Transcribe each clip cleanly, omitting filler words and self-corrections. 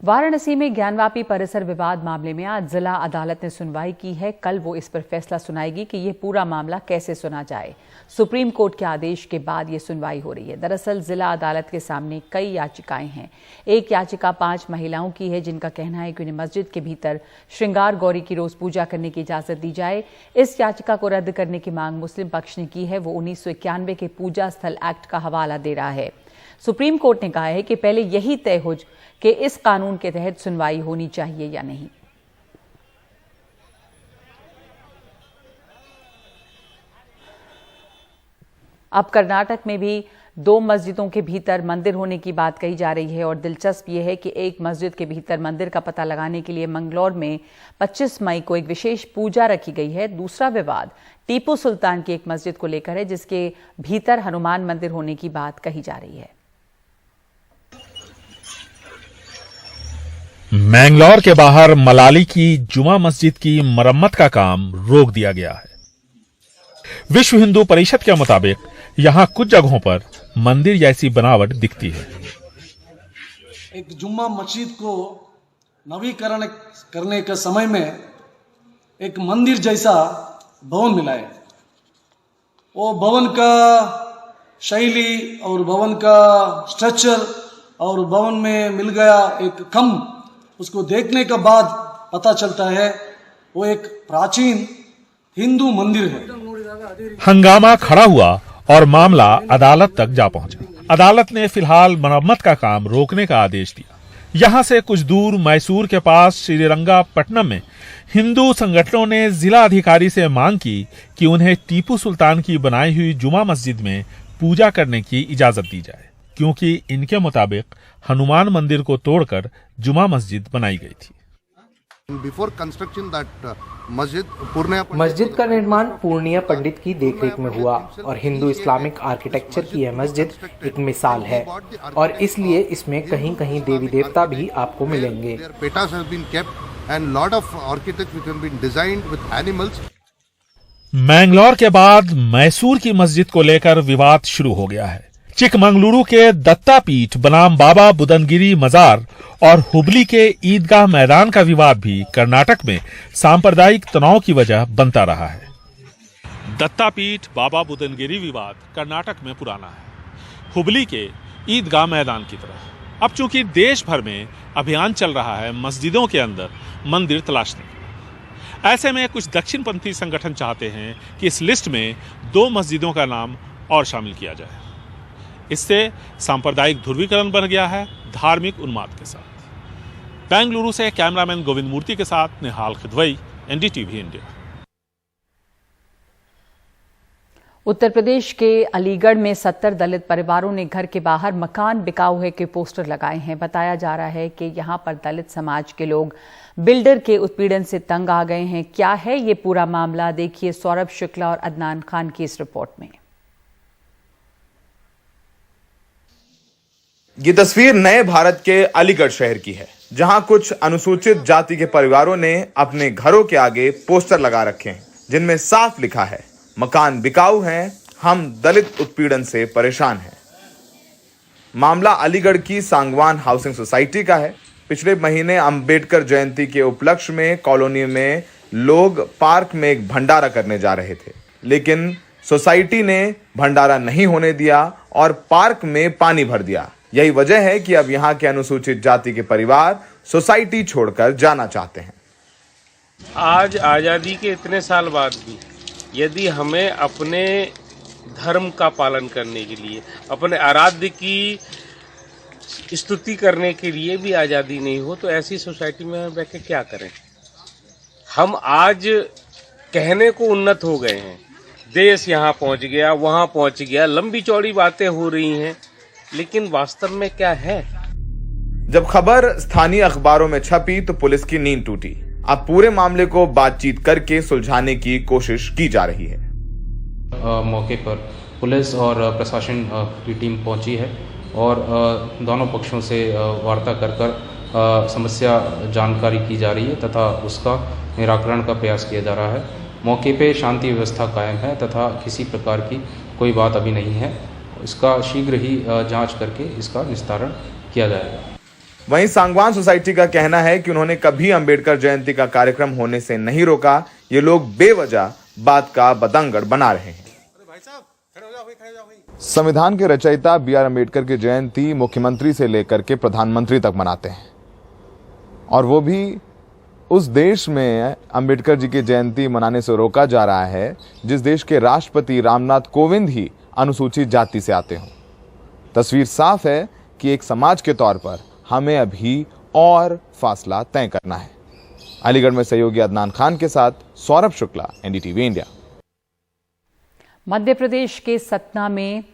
वाराणसी में ज्ञानवापी परिसर विवाद मामले में आज जिला अदालत ने सुनवाई की है। कल वो इस पर फैसला सुनाएगी कि ये पूरा मामला कैसे सुना जाए। सुप्रीम कोर्ट के आदेश के बाद ये सुनवाई हो रही है। दरअसल जिला अदालत के सामने कई याचिकाएं हैं। एक याचिका 5 महिलाओं की है जिनका कहना है कि उन्हें मस्जिद के भीतर श्रृंगार गौरी की रोज पूजा करने की इजाजत दी जाए। इस याचिका को रद्द करने की मांग मुस्लिम पक्ष ने की है। वो 1991 के पूजा स्थल एक्ट का हवाला दे रहा है। सुप्रीम कोर्ट ने कहा है कि पहले यही तय हो कि इस कानून के तहत सुनवाई होनी चाहिए या नहीं। अब कर्नाटक में भी 2 मस्जिदों के भीतर मंदिर होने की बात कही जा रही है और दिलचस्प यह है कि एक मस्जिद के भीतर मंदिर का पता लगाने के लिए मंगलौर में 25 मई को एक विशेष पूजा रखी गई है। दूसरा विवाद टीपू सुल्तान की एक मस्जिद को लेकर है जिसके भीतर हनुमान मंदिर होने की बात कही जा रही है। मैंगलोर के बाहर मलाली की जुमा मस्जिद की मरम्मत का काम रोक दिया गया है। विश्व हिंदू परिषद के मुताबिक यहां कुछ जगहों पर मंदिर जैसी बनावट दिखती है। एक जुम्मा मस्जिद को नवीकरण करने के समय में एक मंदिर जैसा भवन मिला है। वो भवन का शैली और भवन का स्ट्रक्चर और भवन में मिल गया एक खम्भ, उसको देखने के बाद पता चलता है वो एक प्राचीन हिंदू मंदिर है। हंगामा खड़ा हुआ और मामला अदालत तक जा पहुंचा। अदालत ने फिलहाल मरम्मत का काम रोकने का आदेश दिया। यहां से कुछ दूर मैसूर के पास श्रीरंगापट्टनम में हिंदू संगठनों ने जिला अधिकारी से मांग की कि उन्हें टीपू सुल्तान की बनाई हुई जुमा मस्जिद में पूजा करने की इजाजत दी जाए, क्योंकि इनके मुताबिक हनुमान मंदिर को तोड़कर जुमा मस्जिद बनाई गई थी। मस्जिद का निर्माण पूर्णिया पंडित की देखरेख में हुआ और हिंदू इस्लामिक आर्किटेक्चर की यह मस्जिद एक मिसाल है और इसलिए इसमें कहीं कहीं देवी देवता भी आपको मिलेंगे। मैंगलोर के बाद मैसूर की मस्जिद को लेकर विवाद शुरू हो गया है। चिकमंगलुरु के दत्तापीठ बनाम बाबा बुदनगिरी मजार और हुबली के ईदगाह मैदान का विवाद भी कर्नाटक में सांप्रदायिक तनाव की वजह बनता रहा है। दत्तापीठ बाबा बुदनगिरी विवाद कर्नाटक में पुराना है, हुबली के ईदगाह मैदान की तरह। अब चूंकि देश भर में अभियान चल रहा है मस्जिदों के अंदर मंदिर तलाशने का, ऐसे में कुछ दक्षिणपंथी संगठन चाहते हैं कि इस लिस्ट में 2 मस्जिदों का नाम और शामिल किया जाए। इससे सांप्रदायिक ध्रुवीकरण बन गया है धार्मिक उन्माद के साथ। बेंगलुरु से कैमरामैन गोविंद मूर्ति के साथ निहाल खिदवई, एनडीटीवी इंडिया। उत्तर प्रदेश के अलीगढ़ में 70 दलित परिवारों ने घर के बाहर मकान बिकाऊ है के पोस्टर लगाए हैं। बताया जा रहा है कि यहां पर दलित समाज के लोग बिल्डर के उत्पीड़न से तंग आ गए हैं। क्या है ये पूरा मामला, देखिए सौरभ शुक्ला और अदनान खान की इस रिपोर्ट में। ये तस्वीर नए भारत के अलीगढ़ शहर की है, जहां कुछ अनुसूचित जाति के परिवारों ने अपने घरों के आगे पोस्टर लगा रखे हैं जिनमें साफ लिखा है, मकान बिकाऊ हैं, हम दलित उत्पीड़न से परेशान हैं। मामला अलीगढ़ की सांगवान हाउसिंग सोसाइटी का है। पिछले महीने अंबेडकर जयंती के उपलक्ष्य में कॉलोनी में लोग पार्क में एक भंडारा करने जा रहे थे, लेकिन सोसाइटी ने भंडारा नहीं होने दिया और पार्क में पानी भर दिया। यही वजह है कि अब यहाँ के अनुसूचित जाति के परिवार सोसाइटी छोड़कर जाना चाहते हैं। आज आज़ादी के इतने साल बाद भी यदि हमें अपने धर्म का पालन करने के लिए, अपने आराध्य की स्तुति करने के लिए भी आज़ादी नहीं हो, तो ऐसी सोसाइटी में हम बैठ के क्या करें। हम आज कहने को उन्नत हो गए हैं, देश यहाँ पहुँच गया, वहाँ पहुँच गया, लंबी चौड़ी बातें हो रही हैं, लेकिन वास्तव में क्या है। जब खबर स्थानीय अखबारों में छपी तो पुलिस की नींद टूटी। अब पूरे मामले को बातचीत करके सुलझाने की कोशिश की जा रही है। मौके पर पुलिस और प्रशासन की टीम पहुंची है और दोनों पक्षों से वार्ता कर समस्या जानकारी की जा रही है तथा उसका निराकरण का प्रयास किया जा रहा है। मौके पे शांति व्यवस्था कायम है तथा किसी प्रकार की कोई बात अभी नहीं है। इसका शीघ्र ही जांच करके इसका निस्तारण किया जाएगा। वहीं सांगवान सोसाइटी का कहना है कि उन्होंने कभी अंबेडकर जयंती का कार्यक्रम होने से नहीं रोका। ये लोग बेवजह बात का बतंगड़ बना रहे हैं। संविधान के रचयिता B.R. अम्बेडकर की जयंती मुख्यमंत्री से लेकर के प्रधानमंत्री तक मनाते हैं, और वो भी उस देश में अंबेडकर जी की जयंती मनाने से रोका जा रहा है जिस देश के राष्ट्रपति रामनाथ कोविंद ही अनुसूचित जाति से आते हों। तस्वीर साफ है कि एक समाज के तौर पर हमें अभी और फासला तय करना है। अलीगढ़ में सहयोगी अदनान खान के साथ सौरभ शुक्ला, NDTV इंडिया। मध्य प्रदेश के सतना में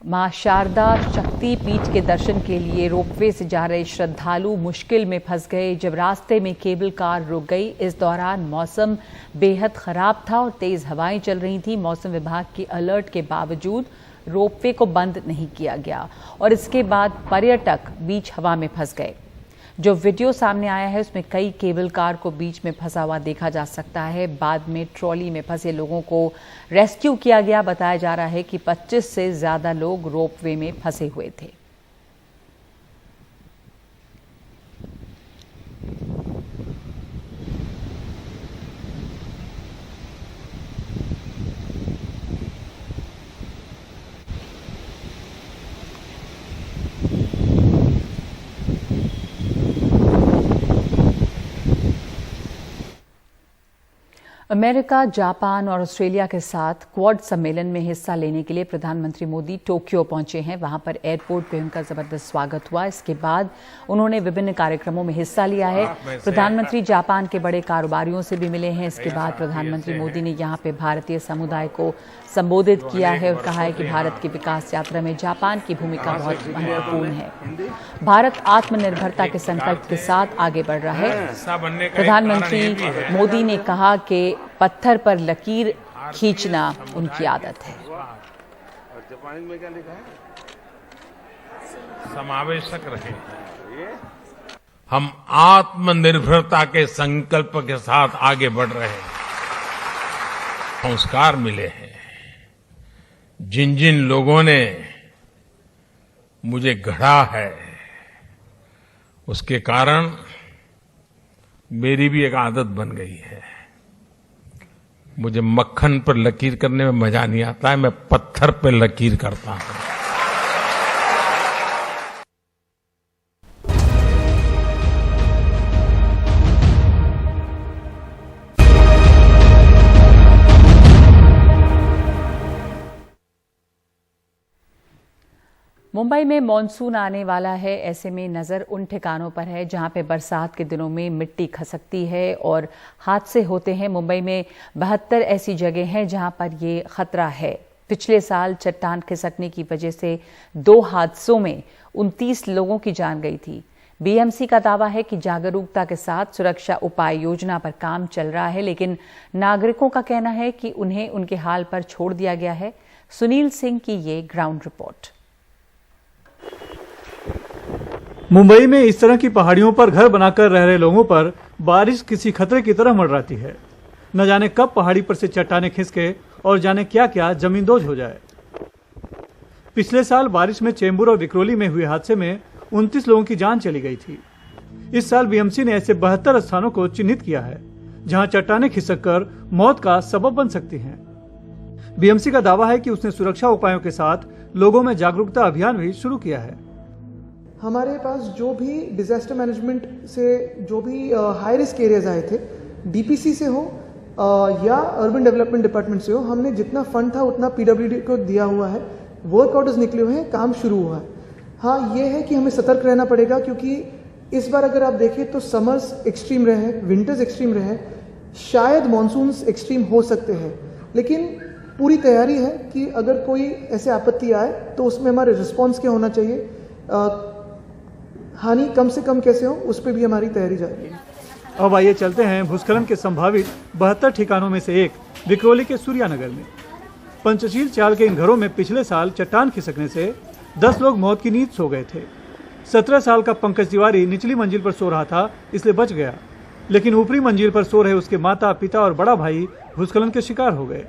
मां शारदा शक्ति पीठ के दर्शन के लिए रोपवे से जा रहे श्रद्धालु मुश्किल में फंस गए जब रास्ते में केबल कार रुक गई। इस दौरान मौसम बेहद खराब था और तेज हवाएं चल रही थी। मौसम विभाग की अलर्ट के बावजूद रोपवे को बंद नहीं किया गया और इसके बाद पर्यटक बीच हवा में फंस गए। जो वीडियो सामने आया है उसमें कई केबल कार को बीच में फंसा हुआ देखा जा सकता है। बाद में ट्रॉली में फंसे लोगों को रेस्क्यू किया गया। बताया जा रहा है कि 25 से ज्यादा लोग रोपवे में फंसे हुए थे। अमेरिका, जापान और ऑस्ट्रेलिया के साथ क्वाड सम्मेलन में हिस्सा लेने के लिए प्रधानमंत्री मोदी टोक्यो पहुंचे हैं। वहां पर एयरपोर्ट पे उनका जबरदस्त स्वागत हुआ। इसके बाद उन्होंने विभिन्न कार्यक्रमों में हिस्सा लिया है। प्रधानमंत्री जापान के बड़े कारोबारियों से भी मिले हैं। इसके बाद प्रधानमंत्री मोदी ने यहां पे भारतीय समुदाय को संबोधित किया है और कहा है कि भारत की विकास यात्रा में जापान की भूमिका बहुत महत्वपूर्ण है। भारत आत्मनिर्भरता के संकल्प के साथ आगे बढ़ रहा है। प्रधानमंत्री मोदी ने कहा कि पत्थर पर लकीर खींचना उनकी आदत है। जापानी में क्या लिखा है? समावेशक रहे। हम आत्मनिर्भरता के संकल्प के साथ आगे बढ़ रहे हैं। संस्कार मिले हैं। जिन जिन लोगों ने मुझे गढ़ा है उसके कारण मेरी भी एक आदत बन गई है। मुझे मक्खन पर लकीर करने में मजा नहीं आता है, मैं पत्थर पर लकीर करता हूं। मुंबई में मॉनसून आने वाला है। ऐसे में नजर उन ठिकानों पर है जहां पे बरसात के दिनों में मिट्टी खसकती है और हादसे होते हैं। मुंबई में 72 ऐसी जगह हैं जहां पर ये खतरा है। पिछले साल चट्टान खिसकने की वजह से 2 हादसों में 29 लोगों की जान गई थी। बीएमसी का दावा है कि जागरूकता के साथ सुरक्षा उपाय योजना पर काम चल रहा है, लेकिन नागरिकों का कहना है कि उन्हें उनके हाल पर छोड़ दिया गया है। सुनील सिंह की ये ग्राउंड रिपोर्ट। मुंबई में इस तरह की पहाड़ियों पर घर बनाकर रह रहे लोगों पर बारिश किसी खतरे की तरह मंडराती है। न जाने कब पहाड़ी पर से चट्टानें खिसके और जाने क्या क्या जमींदोज हो जाए। पिछले साल बारिश में चेंबूर और विक्रोली में हुए हादसे में 29 लोगों की जान चली गई थी। इस साल बीएमसी ने ऐसे 72 स्थानों को चिन्हित किया है जहां चट्टानें खिसककर मौत का सबब बन सकती हैं। बीएमसी का दावा है कि उसने सुरक्षा उपायों के साथ लोगों में जागरूकता अभियान भी शुरू किया है। हमारे पास जो भी डिजास्टर मैनेजमेंट से जो भी हाई रिस्क एरियाज आए थे, डीपीसी से हो या अर्बन डेवलपमेंट डिपार्टमेंट से हो, हमने जितना फंड था उतना पीडब्ल्यूडी को दिया हुआ है। वर्क ऑर्डर्स निकले हुए हैं, काम शुरू हुआ है। हाँ, ये है कि हमें सतर्क रहना पड़ेगा क्योंकि इस बार अगर आप देखें तो समर्स एक्सट्रीम रहे हैं, विंटर्स एक्सट्रीम रहे हैं, शायद मानसून्स एक्सट्रीम हो सकते हैं, लेकिन पूरी तैयारी है कि अगर कोई ऐसे आपत्ति आए तो उसमें हमारे रिस्पॉन्स क्या होना चाहिए, हानि कम से कम कैसे हो, उस पर भी हमारी तैयारी जारी है। अब आइए चलते हैं भूस्खलन के संभावित 72 ठिकानों में से एक विक्रोली के सूर्यानगर में। पंचशील चाल के इन घरों में पिछले साल चट्टान खिसकने से 10 लोग मौत की नींद सो गए थे। 17 साल का पंकज तिवारी निचली मंजिल पर सो रहा था, इसलिए बच गया, लेकिन ऊपरी मंजिल पर सो रहे उसके माता, पिता और बड़ा भाई भूस्खलन के शिकार हो गए।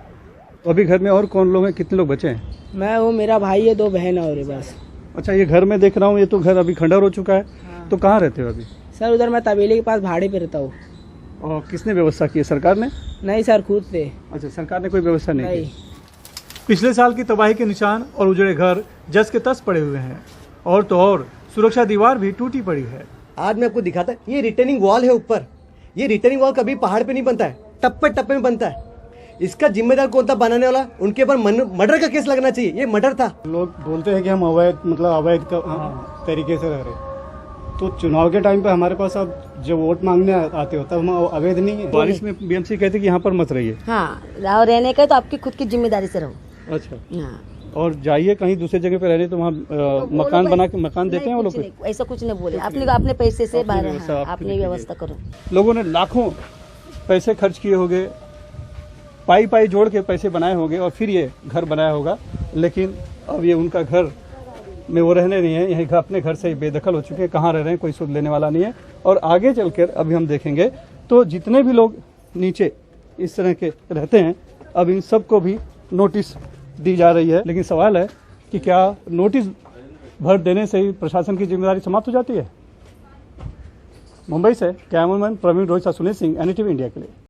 अभी घर में और कौन लोग हैं, कितने लोग बचे हैं? मैं हूँ, मेरा भाई है, 2 बहन और है बस। अच्छा, ये घर में देख रहा हूँ, ये तो घर अभी खंडर हो चुका है। तो कहाँ रहते हो अभी? सर उधर मैं तबेले के पास भाड़े पे रहता हूँ। और किसने व्यवस्था की है, सरकार ने? नहीं सर, खुद से। अच्छा, सरकार ने कोई व्यवस्था नहीं की। पिछले साल की तबाही के निशान और उजड़े घर जस के तस पड़े हुए हैं, और तो और सुरक्षा दीवार भी टूटी पड़ी है। आज मैं आपको दिखाता, ये रिटर्निंग वॉल है ऊपर। ये रिटर्निंग वॉल कभी पहाड़ पे नहीं बनता है, टप्पे टप्पे में बनता है। इसका जिम्मेदार कौन था बनाने वाला? उनके ऊपर मर्डर का केस लगना चाहिए। ये मर्डर था। लोग बोलते हैं कि हम अवैध तरीके से रह रहे, तो चुनाव के टाइम पे हमारे पास अब जब वोट मांगने आते हो तब हम अवैध नहीं है। बारिश में बीएमसी कहते कि यहाँ पर मत रहिए। हाँ, रहने का तो आपकी खुद की जिम्मेदारी से रहो। अच्छा, और जाइए कहीं दूसरे जगह पे रहने, तो वहाँ मकान बना के मकान देते हैं वो लोग? ऐसा कुछ नहीं बोले, अपने पैसे से अपनी व्यवस्था करो। लोगों ने लाखों पैसे खर्च किए होंगे, पाई जोड़ के पैसे बनाए होंगे और फिर ये घर बनाया होगा, लेकिन अब ये उनका घर में वो रहने नहीं है, यही अपने घर से बेदखल हो चुके हैं। कहाँ रह रहे हैं कोई सुध लेने वाला नहीं है। और आगे चलकर अभी हम देखेंगे तो जितने भी लोग नीचे इस तरह के रहते हैं, अब इन सबको भी नोटिस दी जा रही है। लेकिन सवाल है कि क्या नोटिस भर देने से ही प्रशासन की जिम्मेदारी समाप्त हो जाती है? मुंबई से cameraman Praveen Rohit, Sunil Singh, NDTV India के लिए।